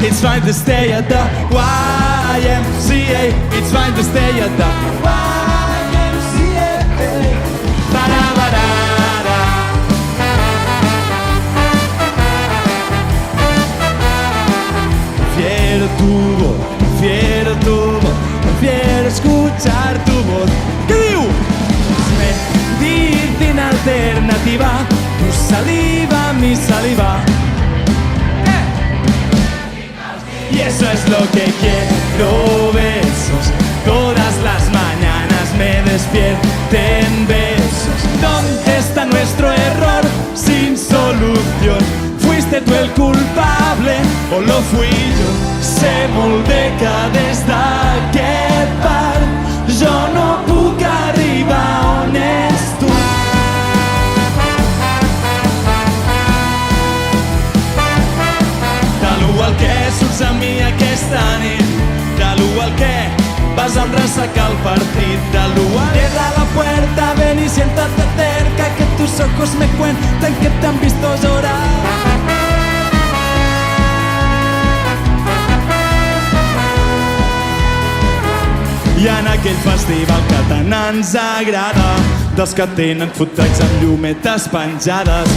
It's fine to stay at the YMCA. It's fine to stay at the YMCA. Ba-da-ba-da-da. Prefiero tu voz, prefiero escuchar tu voz. ¿Qué digo? Medicina alternativa, tu saliva, mi saliva. Y eso es lo que quiero, besos. Todas las mañanas me despierten besos. ¿Dónde está nuestro error sin solución? ¿Fuiste tú el culpable o lo fui yo? Sé molt bé que des d'aquest bar jo no puc arribar on és tu. De l'u al que surts amb mi aquesta nit, de l'u al que vas a ressacar el partit, de l'u al cierra la puerta, ven y siéntate cerca, que tus ojos me cuentan que te han visto llorar. I en aquell festival que tant ens agrada, dels que tenen food trucks amb llumetes penjades,